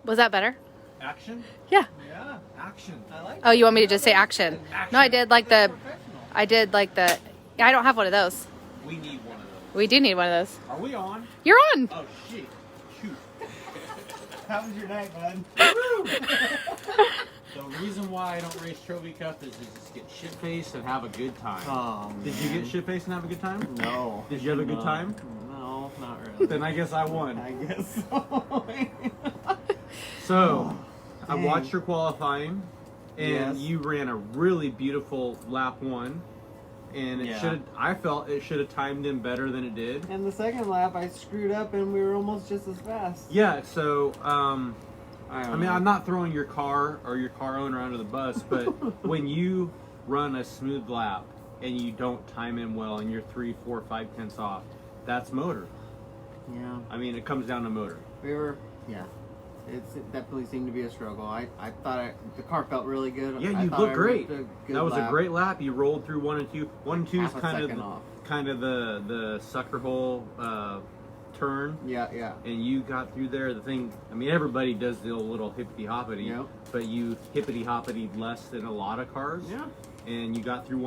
Was that better? Action? Yeah. Yeah, action. I like Oh, you want me to just say action? No, I did like the. I did like the. I don't have one of those. We need one of those. We do need one of those. Are we on? You're on. Oh, shit. Shoot. How was your night, bud? The reason why I don't race Trophy Cup is to just get shit-faced and have a good time. Oh, Did you get shit-faced and have a good time? No. Did you have a good time? No, not really. Then I guess I won. I guess so. So, I dang. watched your qualifying, and Yes. you ran a really beautiful lap 1, and it Yeah. should. I felt it should have timed in better than it did. And the second lap, I screwed up, and we were almost just as fast. Yeah. So, I I mean, I'm not throwing your car or your car owner under the bus, but when you run a smooth lap and you don't time in well, and you're 3, 4, 5 tenths off, that's motor. Yeah, I mean, it comes down to motor. we were. Yeah, it definitely seemed to be a struggle. I thought the car felt really good. Yeah, I you thought look I great. ripped a good That was lap. a great lap. You rolled through 1 and 2. 1 and 2 is Half a kind second off. of the sucker hole turn, Yeah. and you got through there. The thing, I mean, everybody does the little hippity hoppity, Yep. but you hippity hoppity less than a lot of cars. Yeah. And you got through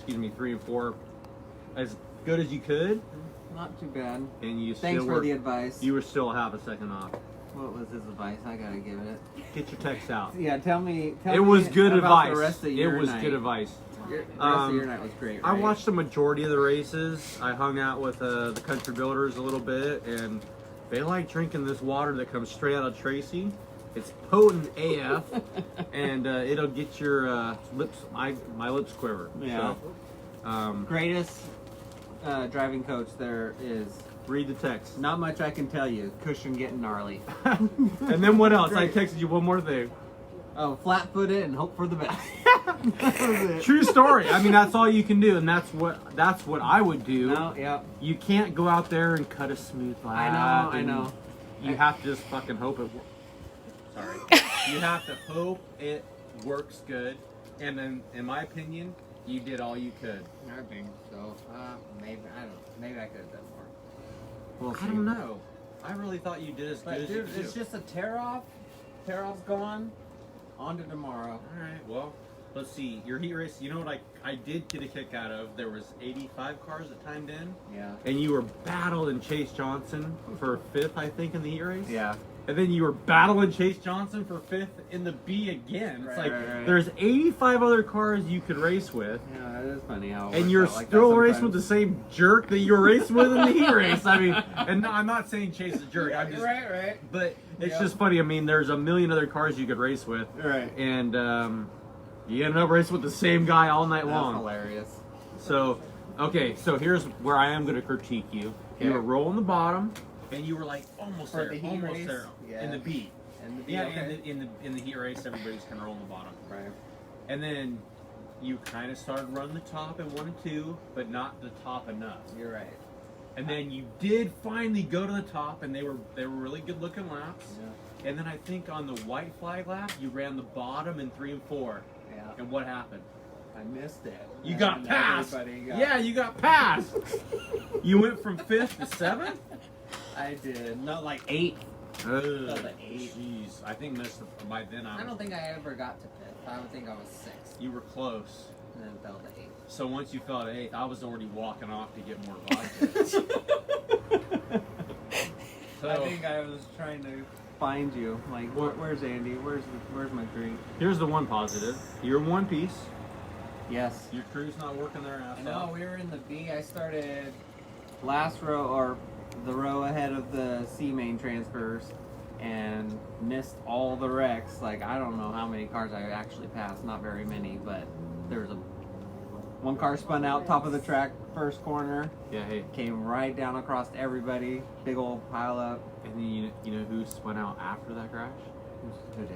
3 and 4 as good as you could, Not too bad. and you Thanks still for were, the advice. you were still half a second off. What was his advice? I gotta give it. Get your text out. Yeah, tell me. It was good about advice. The rest of It your was night. good advice. The rest of your night was great. I right? watched the majority of the races. I hung out with the country builders a little bit, and they like drinking this water that comes straight out of Tracy. It's potent AF, and it'll get your lips, my lips quiver. Yeah. So, Greatest driving coach there is. read the text. Not much I can tell you. Cushion getting gnarly. And then what else? Great. I texted you one more thing. Oh, flat-footed and hope for the best. That was it. True story. I mean, that's all you can do, and that's what I would do. No, yeah. You can't go out there and cut a smooth lap. I know. You have to just fucking hope it works. Sorry. You have to hope it works good. And then, in my opinion, you did all you could. I think so. Maybe I don't. Maybe I could have done more. We'll I don't know. I really thought you did as good But as you dude, could it's do. just a tear off. Tear off's gone. On to tomorrow. All right. Well, let's see. Your heat race. You know what I did get a kick out of? There was 85 cars that timed in, Yeah. and you were battling Chase Johnson for 5th, I think, in the heat race. Yeah. And then you were battling Chase Johnson for 5th in the B again. It's like Right. there's 85 other cars you could race with, Yeah, it is funny how. It and works you're out like that still racing with the sometimes. same jerk that you were racing with in the heat race. I mean, and no, I'm not saying Chase is a jerk. I'm just, Right. but it's Yeah. just funny. I mean, there's a million other cars you could race with, Right. and you ended up racing with the same guy all night That's long. hilarious. So, okay, so here's where I am going to critique you. You Okay. were rolling the bottom, and you were like almost For there, the heat almost race? there Yeah. in the B. And the Yeah, okay. in the heat race, everybody's kind of rolling the bottom, Right. and then you kind of started running the top in 1 and 2, but not the top enough. You're right. And then you did finally go to the top, and they were really good looking laps. Yeah. And then I think on the white flag lap, you ran the bottom in 3 and 4. Yeah. And what happened? I missed it. You got And passed. everybody got- Yeah, you got passed. You went from 5th to 7th. I did. Not like 8. Ugh, the 8. Jeez, I think by then I don't think I ever got to 5th. I would think I was 6th. you were close. And then fell to 8th. So once you fell to 8th, I was already walking off to get more vodka. I think I was trying to find you. Like, where's Andy? Where's my drink? Here's the one positive. You're in one piece. Yes. Your crew's not working their ass I know, off. we were in the B. I started last row, or the row ahead of the C main transfers, and missed all the wrecks. Like, I don't know how many cars I actually passed. Not very many, but there was one car spun out top of the track, first corner, Yeah, hey. came right down across everybody. Big old pile up. And then you know who spun out after that crash? Who did?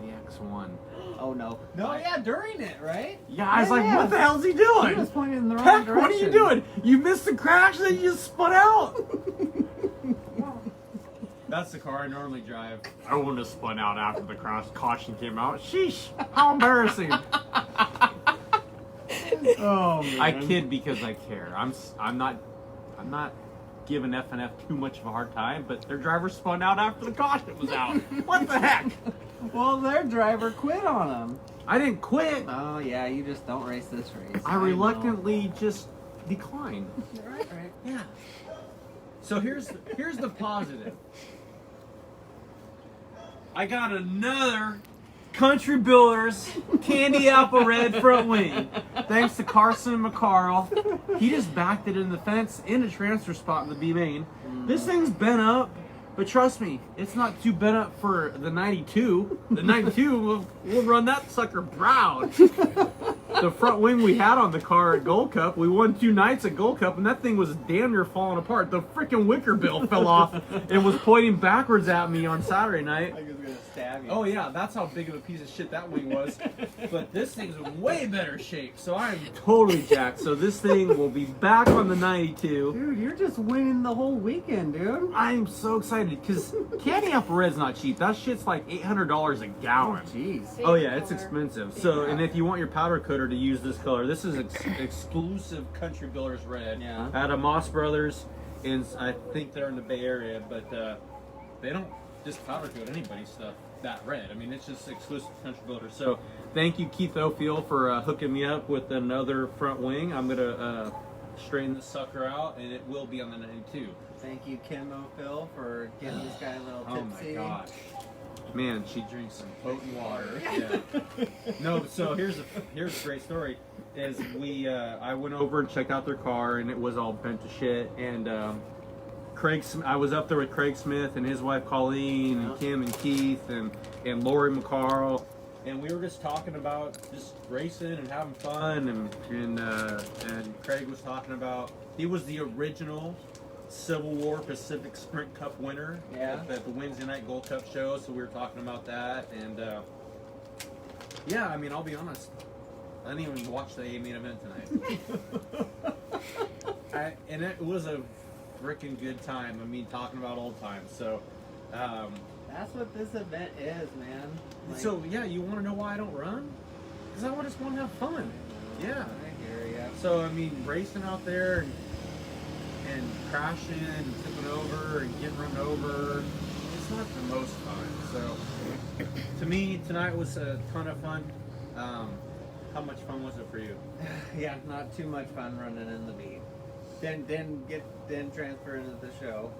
The X1. Oh no. No, yeah, during it, right? Yeah, I was like, Yeah. what the hell's he He doing? was pointing in the wrong Heck, direction. what are you doing? You missed the crash and then you just spun out. That's the car I normally drive. I wouldn't have spun out after the crash. Caution came out. Sheesh, how embarrassing. Oh man. I kid because I care. I'm not giving F&F too much of a hard time, but their driver spun out after the caution was out. What the heck? Well, their driver quit on them. I didn't quit. Oh yeah, you just don't race this race. I reluctantly just declined. Right. Yeah. So here's the positive. I got another Country Builders Candy Apple Red front wing. Thanks to Carson McCarl. He just backed it in the fence in a transfer spot in the B main. This thing's bent up, but trust me, it's not too bent up for the 92. The 92, we'll run that sucker proud. The front wing we had on the car at Gold Cup, we won 2 nights at Gold Cup, and that thing was damn near falling apart. The freaking wicker bill fell off and was pointing backwards at me on Saturday night. Like it's gonna stab you. Oh yeah, that's how big of a piece of shit that wing was. But this thing's in way better shape, so I'm totally jacked. So this thing will be back on the 92. Dude, you're just winning the whole weekend, dude. I'm so excited because Candy Apple Red's not cheap. That shit's like $800 a gallon. Jeez. Oh yeah, it's expensive. So, and if you want your powder coater to use this color, this is exclusive Country Builders Red. Yeah. Out of Moss Brothers, and I think they're in the Bay Area, but they don't just powder coat anybody's stuff that red. I mean, it's just exclusive Country Builders. So, thank you, Keith Ofiel, for hooking me up with another front wing. I'm gonna straighten this sucker out, and it will be on the 92. Thank you, Kim O'Phil, for getting this guy a little Oh my tipsy. gosh. Man, she drinks some potent water. Yeah. No, so here's a great story. Is I went over and checked out their car, and it was all bent to shit. And I was up there with Craig Smith and his wife Colleen, and Kim and Keith and Lori McCarl, and we were just talking about just racing and having fun. And Craig was talking about he was the original Civil War Pacific Sprint Cup winner at the Wednesday night Gold Cup show, so we were talking about that, and yeah, I mean, I'll be honest, I didn't even watch the main event tonight. And it was a freaking good time. I mean, talking about old times. So That's what this event is, man. Like, so yeah, you want to know why I don't run? Because I just want to have fun. Yeah. I hear ya. So I mean, racing out there and crashing and tipping over and getting run over, it's not the most fun. So to me, tonight was a ton of fun. How much fun was it for you? Yeah, not too much fun running in the beat. Then transfer into the show.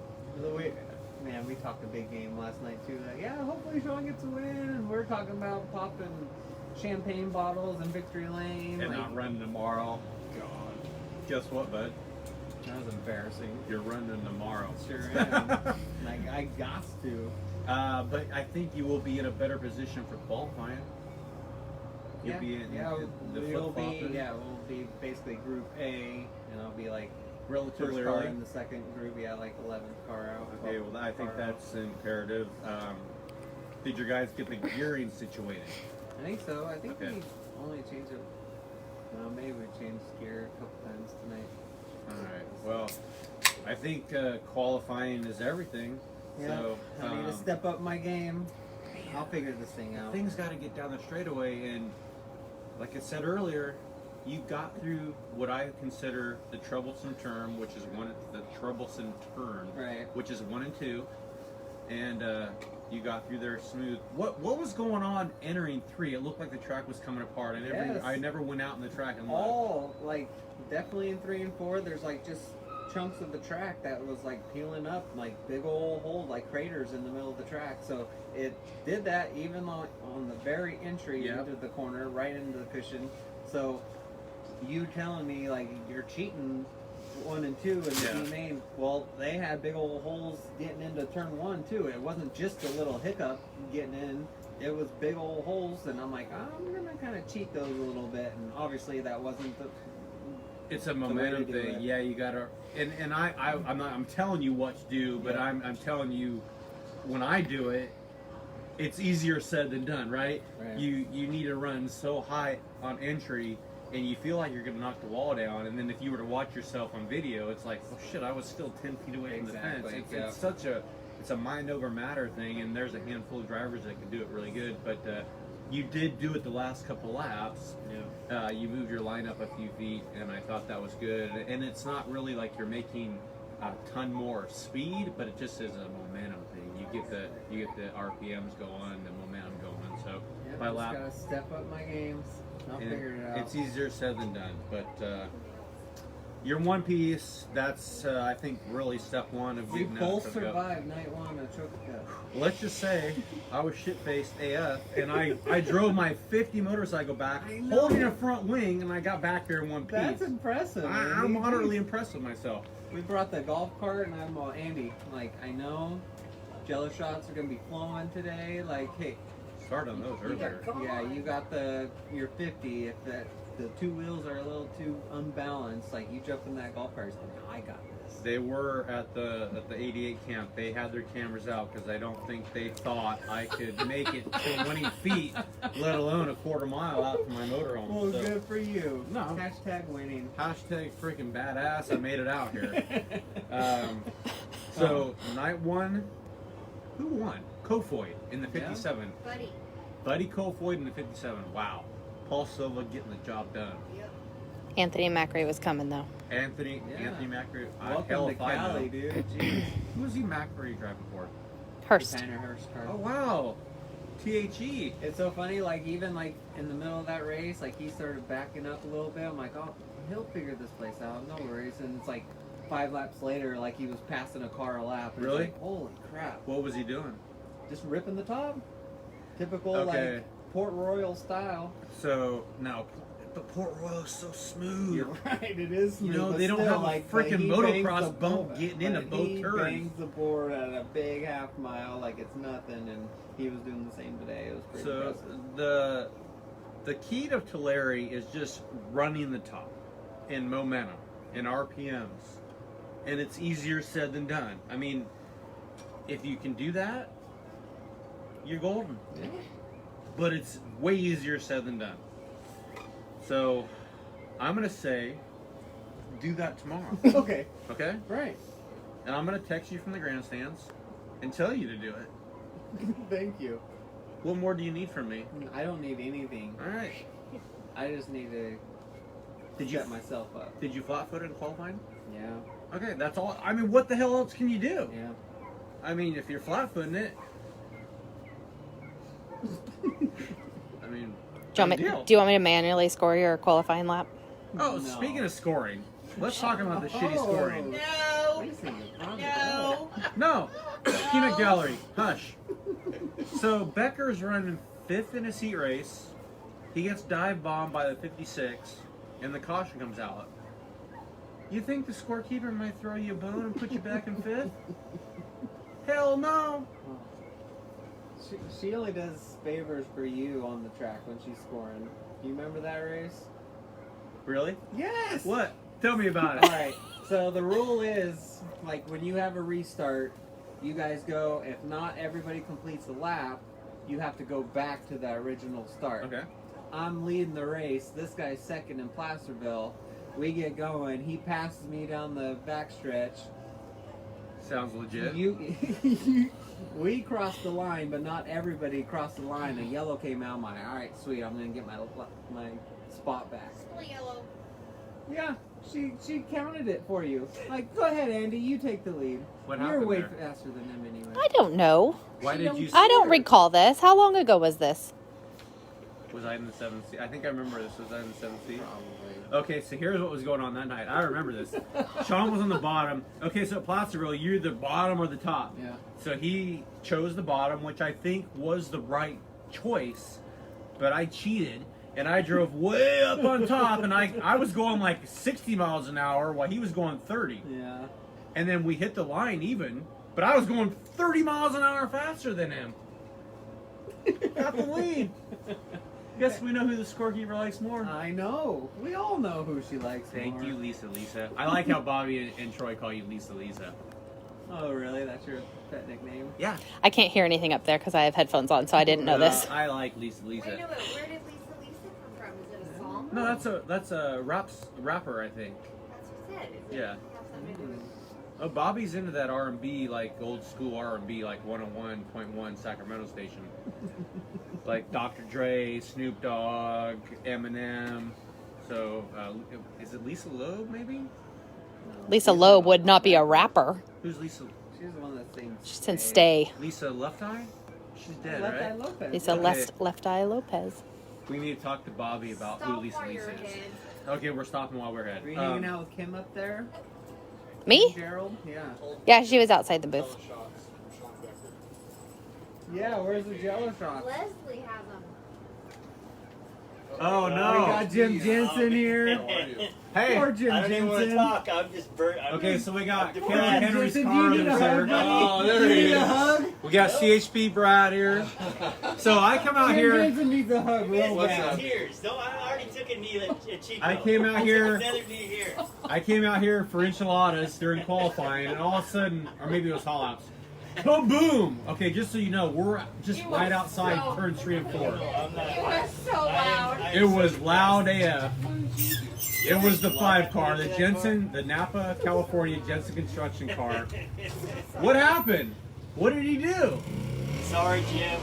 We talked a big game last night too. Like, yeah, hopefully Sean gets a win, and we're talking about popping champagne bottles in Victory Lane. And like, not running tomorrow. God. Guess what, bud? that was embarrassing. You're running tomorrow. Sure am. Like, I got to. But I think you will be in a better position for qualifying. You'll be in the we'll flip-flopping. we'll be basically Group A, and I'll be like Relatively first car early. in the second group. Yeah, like 11th car out. Okay, well, I think car out. that's imperative. Did your guys get the gearing situated? I think so. I think Okay. we only changed it. Well, maybe we changed gear a couple times tonight. All right. Well, I think qualifying is everything. Yeah, So I need to step up my game. I'll figure this thing out. things got to get down the straightaway, and like I said earlier, you got through what I consider the troublesome turn, which is Right. which is 1 and 2, and you got through there smooth. What was going on entering 3? It looked like the track was coming apart. Yes. I never went out in the track and looked. All like definitely in 3 and 4. There's like just chunks of the track that was like peeling up, like big old holes, like craters in the middle of the track. So it did that even on the very entry Yeah. into the corner, right into the cushion. So you telling me like you're cheating 1 and 2 in the Yeah. B main? Well, they had big old holes getting into turn 1 too. It wasn't just a little hiccup getting in. It was big old holes, and I'm like, I'm gonna kind of cheat those a little bit, and obviously that wasn't the. It's a way to momentum do thing. it. Yeah, you gotta. And I'm telling you what to do, but Yeah. I'm telling you, when I do it, it's easier said than done, right? Right. You need to run so high on entry, and you feel like you're gonna knock the wall down, and then if you were to watch yourself on video, it's like, oh shit, I was still 10 feet away from the Exactly, fence. yeah. It's such a mind over matter thing, and there's a handful of drivers that can do it really good, but you did do it the last couple laps. You moved your lineup a few feet, and I thought that was good. And it's not really like you're making a ton more speed, but it just is a momentum thing. You get the RPMs going, the momentum going. So Yeah, by just lap, gotta step up my games. I'll and figure it out. it's easier said than done. But your one piece, that's I think really step one of We getting out both of the cup. survived night one of Choco Cup. Let's just say I was shit-faced AF, and I drove my 50 motorcycle back, I know. holding a front wing, and I got back here in one piece. That's impressive. man. I'm moderately impressed with myself. We brought the golf cart, and I'm all Andy. Like, I know Jello shots are gonna be flowing today. Like, hey, Started on those earlier. yeah, you got your 50. If the two wheels are a little too unbalanced, like you jump in that golf cart, it's like, no, I got this. They were at the 88 camp. They had their cameras out because I don't think they thought I could make it to 20 feet, let alone a quarter mile out from my motorhome. Well, So, good for you. No. Hashtag winning. hashtag freaking badass. I made it out here. So night one, who won? Kofoid in the 57. Buddy. Buddy Kofoid in the 57. Wow. Paul Silva getting the job done. Yep. Anthony Macri was coming though. Anthony Yeah. Macri. Welcome to if I know. Cali, dude. Jeez. Who was he Macri driving for? Hurst. Tanner Hurst car. Oh wow. THE. It's so funny, like even like in the middle of that race, like he started backing up a little bit. I'm like, oh, he'll figure this place out, no worries. And it's like 5 laps later, like he was passing a car a lap. And Really? It's like, holy crap! What was he doing? Just ripping the top. Typical Okay. like Port Royal style. So no, but Port Royal's so smooth. You're right, it is. You smooth, know, but they don't still, have a like, freaking but he bangs motocross the bump board- getting into but both he turns. bangs the board at a big half mile like it's nothing, and he was doing the same today. It was pretty So impressive. the key to Tulare is just running the top in momentum and RPMs, and it's easier said than done. I mean, if you can do that, you're golden. Yeah. But it's way easier said than done. So I'm gonna say, do that tomorrow, Okay, okay? right. And I'm gonna text you from the grandstands and tell you to do it. Thank you. What more do you need from me? I don't need anything. All right. I just need to Did you set myself up. did you flat foot in qualifying? Yeah, Okay, that's all. I mean, what the hell else can you do? yeah. I mean, if you're flat footing it, I mean, Do you, want me, big deal. do you want me to manually score your qualifying lap? Oh, No. speaking of scoring, let's talk about the shitty Oh. scoring. No. Racing is on the No. No, Peanut Gallery, hush. So Becker's running 5th in his heat race. He gets dive bombed by the 56, and the caution comes out. You think the scorekeeper might throw you a bone and put you back in 5th? Hell no. She only does favors for you on the track when she's scoring. Do you remember that race? Really? Yes. What? Tell me about All it. right. So the rule is, like, when you have a restart, you guys go. If not everybody completes the lap, you have to go back to the original start. Okay. I'm leading the race. This guy's second in Placerville. We get going. He passes me down the backstretch. Sounds legit. We crossed the line, but not everybody crossed the line. A yellow came out. I'm like, all right, sweet. I'm gonna get my spot back. Still yellow. Yeah, she counted it for you. Like, go ahead, Andy. You take the lead. What You're happened way there? faster than him anyway. I don't know. Why did you? I don't recall this. How long ago was this? Was I in the 7th seat? I think I remember this. Was I in the 7th seat? Probably. Okay, so here's what was going on that night. I remember this. Sean was on the bottom. Okay, so at Placerville, you're the bottom or the top. Yeah. So he chose the bottom, which I think was the right choice, but I cheated and I drove way up on top, and I was going like 60 miles an hour while he was going 30. Yeah. And then we hit the line even, but I was going 30 miles an hour faster than him. Got the lead. Guess we know who the scorekeeper likes more. I know. We all know who she likes Thank more. you, Lisa. I like how Bobby and Troy call you Lisa. Oh, really? That's your pet nickname? Yeah. I can't hear anything up there because I have headphones on, so I didn't know this. I like Lisa. Wait, no, but where did Lisa come from? Is it a song? No, that's a rapper, I think. That's what you said. Is it Yeah. have something to do with Oh, Bobby's into that R&B, like old school R&B, like 101.1 Sacramento station. Like Dr. Dre, Snoop Dogg, Eminem. So, is it Lisa Loeb, maybe? Lisa Loeb would not be a rapper. Who's Lisa? She's the one that sings. She's in Stay. Lisa Left Eye? She's dead, Left Eye right? Lopez. Lisa Okay. Left Eye Lopez. We need to talk to Bobby about who Stop Lisa while Lisa you're is. ahead. Okay, we're stopping while we're Were you ahead. hanging out with Kim up there? Me? Gerald? Yeah. Yeah, she was outside the booth. Yeah, where's the Jello shots? Leslie has them. Oh We no! got Jim Jensen here. Hey! Poor Jim I don't even want to Jensen. talk. I'm just burnt. Okay, so we got I'm Caleb depressed. Henry's Jensen, car do you over need a hug, there. buddy? Oh, there You he need a is. hug? We got CHP Brad here. So I come out Jim here. Jensen needs a hug real What's bad. up? Tears. No, I already took a knee at Chico. I came out here. Another knee here. I came out here for enchiladas during qualifying, and all of a sudden, or maybe it was haul outs. Kaboom! Okay, just so you know, we're just You right were outside so- turn 3 and 4. I'm not. It was so loud. It was loud AF. It was the 5 car, the Jensen, the Napa, California Jensen construction car. What happened? What did he do? Sorry, Jim.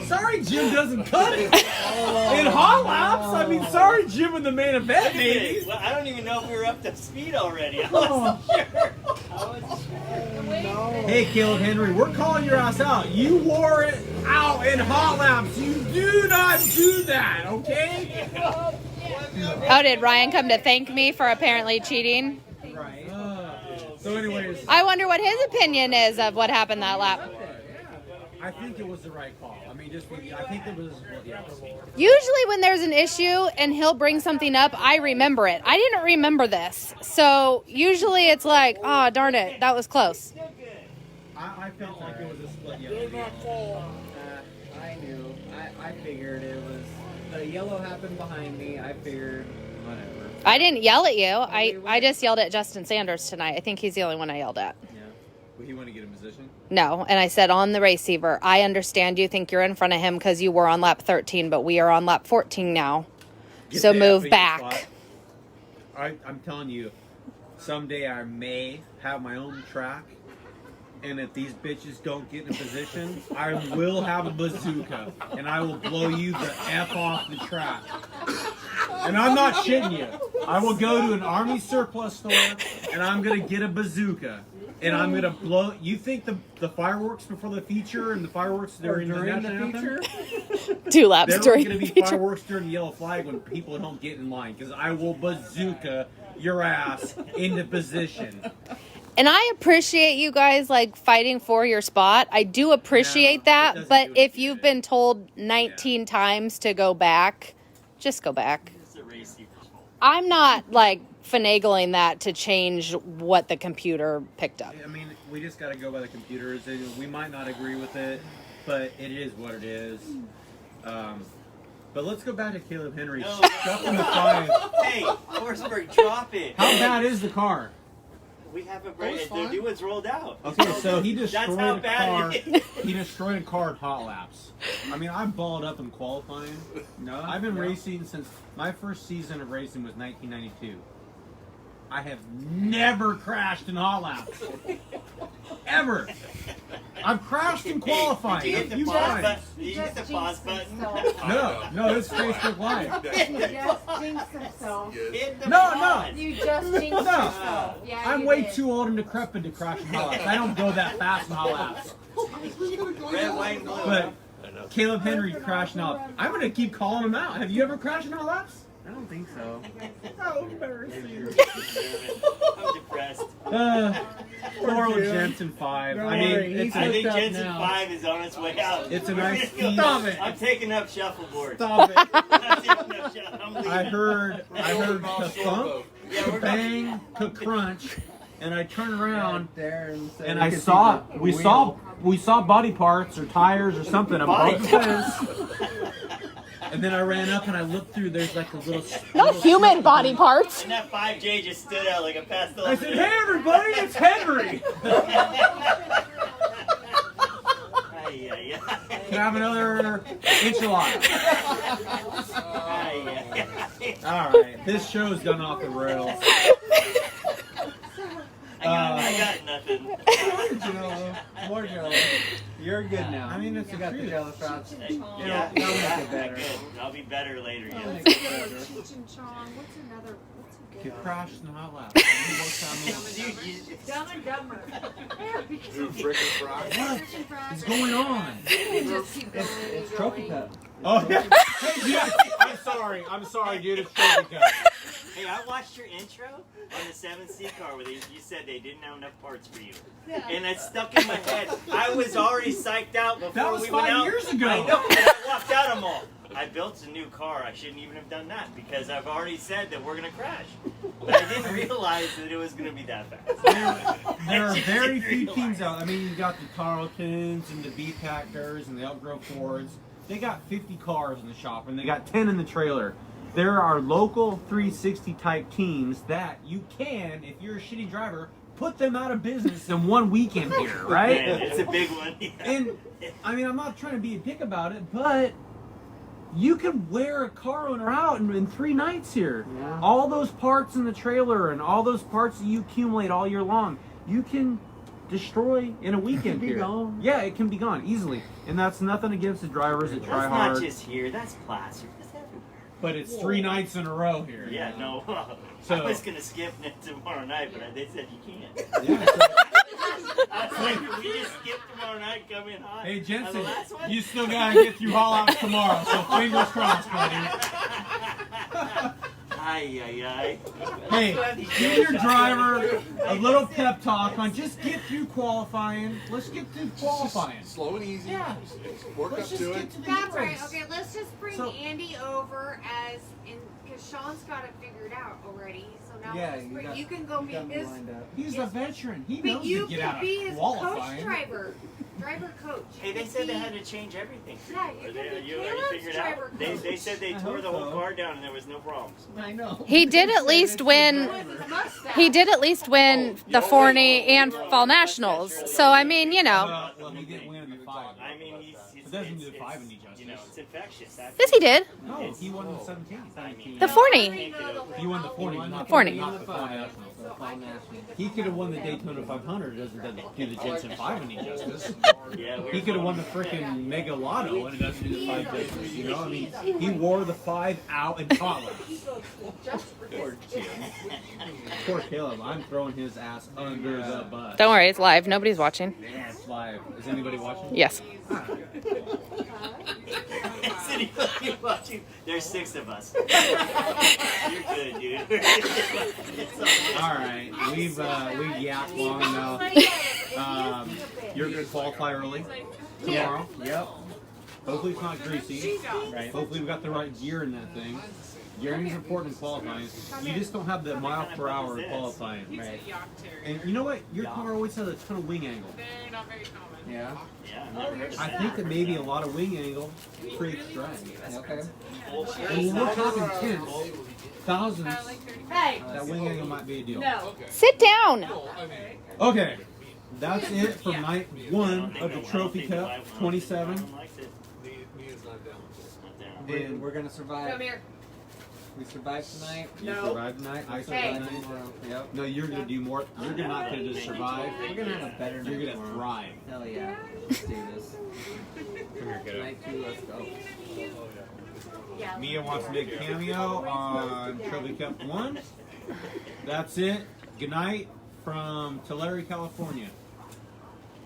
Sorry, Jim doesn't cut it. In hot laps? I mean, sorry, Jim in the main event, maybe. Well, I don't even know if we were up to speed already. I wasn't sure. I wasn't sure. Hey, Caleb Henry, we're calling your ass out. You wore it out in hot laps. You do not do that, okay? Oh, did Ryan come to thank me for apparently cheating? Right. So anyways, I wonder what his opinion is of what happened that lap. I think it was the right call. I mean, I think it was, yeah. Usually when there's an issue and he'll bring something up, I remember it. I didn't remember this. So usually it's like, oh, darn it, that was close. I felt like it was a split yellow. I knew. I figured it was. The yellow happened behind me. I figured, whatever. I didn't yell at you. I just yelled at Justin Sanders tonight. I think he's the only one I yelled at. Yeah. Well, he want to get in position? No, and I said on the receiver, I understand you think you're in front of him because you were on lap 13, but we are on lap 14 now. Get So the move F in your back. spot. I'm telling you, someday I may have my own track, and if these bitches don't get in position, I will have a bazooka, and I will blow you the F off the track. And I'm not shitting you. I will go to an Army surplus store, and I'm going to get a bazooka. And I'm going to blow... You think the fireworks before the feature and the fireworks during the During the national anthem? feature? 2 laps There are during going to the be feature. fireworks during the yellow flag when people don't get in line, because I will bazooka your ass into position. And I appreciate you guys like fighting for your spot. I do appreciate Yeah, it that. doesn't But do if any you've good. been told 19 times to go back, just go back. It's a receiver's fault. I'm not like finagling that to change what the computer picked up. I mean, we just got to go by the computers, and we might not agree with it, but it is what it is. But let's go back to Caleb Henry. No. Stuck in the 5. Hey, Forsberg, drop it. How bad is the car? We have a was break. The fine. new one's rolled out. Okay, so he That's destroyed how a bad car. it is. He destroyed a car at hot laps. I mean, I balled up in qualifying. No. I've been no. racing since my first season of racing was 1992. I have never crashed in hot laps. Ever. I've crashed in qualifying Did you a hit the few pause times. button? Did you hit the pause button? No, it's Facebook Live. Just jinxed himself. Hit the No, pause. You just jinxed No. yourself. Yeah, I'm you way did. too old and decrepit to crash in hot laps. I don't go that fast in hot laps. Red, white, and blue. But Caleb Henry crashing out. I'm going to keep calling him out. Have you ever crashed in hot laps? I don't think so. So embarrassing. I'm depressed. Poor old Jensen 5. Don't I mean, worry, it's he's I a, think up Jensen now. 5 is on its way out. It's a nice We're gonna feat. go- Stop it. I'm taking up shuffleboard. Stop it. I'm not taking up shuffle. I'm leaving. I heard ka-thump, Yeah, we're ka-bang, ka-crunch, and I turn around There and, so and we I could see saw, the we wheel. saw body parts or tires or something above the fence. And then I ran up and I looked through. There's like a little. Not human body parts. And that 5J just stood out like a pastel. I said, "Hey everybody, it's Henry. Ay, ay, ay. Can I have another enchilada?" Ay, ay, ay. All right, this show's gone off the rails. I got nothing. Jello. More Jello. You're good now. I mean, it's you a got the truth. jello shots. Yeah, That'll make yeah, it better. good. I'll be better later. Yeah. That'll make What's it a good better. Cheech and Chong? What's another? What's a Get good one? crashed and not laugh. Dumb and Dumber. There we go. Frickin' fry. Fish and fries. What's going on? You can just keep going and It's Trophy going. Cup. Oh, yeah. Hey, dude. I'm sorry, dude. It's Trophy Cup. Hey, I watched your intro on the 7C car where you said they didn't have enough parts for you. Yeah. And it stuck in my head. I was already psyched out before That was we went 5 out. years ago. I know, and I walked out of them all. I built a new car. I shouldn't even have done that because I've already said that we're going to crash. But I didn't realize that it was going to be that fast. There are just very didn't few realize. teams out. I mean, you got the Tarletons and the B-Packers and the Elk Grove Fords. They got 50 cars in the shop and they got 10 in the trailer. There are local 360 type teams that you can, if you're a shitty driver, put them out of business in one weekend here, right? Man, it's a big one. Yeah. And I mean, I'm not trying to be a dick about it, but you can wear a car owner out in 3 nights here. Yeah. All those parts in the trailer and all those parts that you accumulate all year long, you can destroy in a weekend be here. gone. Yeah, it can be gone easily. And that's nothing against the drivers that try That's hard. not just here. That's Placer. That's everywhere. But it's 3 nights in a row here. Yeah, no. So- I was going to skip it tomorrow night, but they said you can't. Yeah, so- I was like, can we just skip tomorrow night, come in hot? Hey on Jensen, the last one? you still gotta get through haul outs tomorrow, so fingers crossed, buddy. Ay, ay, ay. Hey, give your driver a little pep talk on just get through qualifying. Let's get through qualifying. Slow and easy. Yeah. Work Let's up just to get it. to the That's right. race. Okay, let's just bring So- Andy over as in because Sean's got it figured out already. So now Yeah, let's bring, got- you can go you be got me his. lined up. He's a veteran. He But knows you to get can out be of his qualifying. coach driver coach. Hey, they said they had to change everything. Yeah, you Are can they, be you already Caleb's figured driver out? coach. They said they I tore hope the whole so. car down and there was no problems. I know. He did at least win. With his mustache. He did at least win the Forney and Fall Nationals. So I mean, you know. Well, he didn't win in the 5. I mean, he's It doesn't do the it's- 5 any justice. You know, it's infectious. That's Yes, he did. No, he won in 17. I mean, The Forney. He won the 40, Won not Forney. not the Fall Nationals. So Fall National. He could have won the Daytona 500. It doesn't do the Jensen 5 any justice. Yeah, He could have won the freaking Mega Lotto, and it doesn't do the 5 justice. You know, I mean, he wore the 5 out in college. Poor Jim. Poor Caleb. I'm throwing his ass under the bus. Don't worry, it's live. Nobody's watching. Yeah, it's live. Is anybody watching? Yes. Is anybody watching? There's 6 of us. You're good, dude. It's all All right, we've yapped long enough. You're gonna qualify early tomorrow. Yep. Hopefully it's not greasy. Right. Hopefully we got the right gear in that thing. Gearing is important in qualifying. You just don't have the mile per hour in qualifying. Right. And you know what? Your car always has a ton of wing angle. Yeah. Yeah, I've never heard of I that. think that maybe a lot of wing angle creates drag. Okay. And when we're talking tenths, thousands, Hey, that wing angle might be a deal. no. Sit down. Okay, that's it for night I 1 don't think of the I don't Trophy think I Cup liked it. 27. I don't like it. Mia's not down with it. Not down. We're gonna survive. Come here. We survived tonight. You No. survived tonight. I We survived survived tonight. tomorrow. Yep. No, you're gonna do more. You're not gonna just survive. We're gonna have a better night You're gonna tomorrow. thrive. Hell yeah. Let's do this. Come here, kiddo. Night 2, let's go. Yeah. Mia wants to make a cameo on Trophy Cup 1. That's it. Good night from Tulare, California.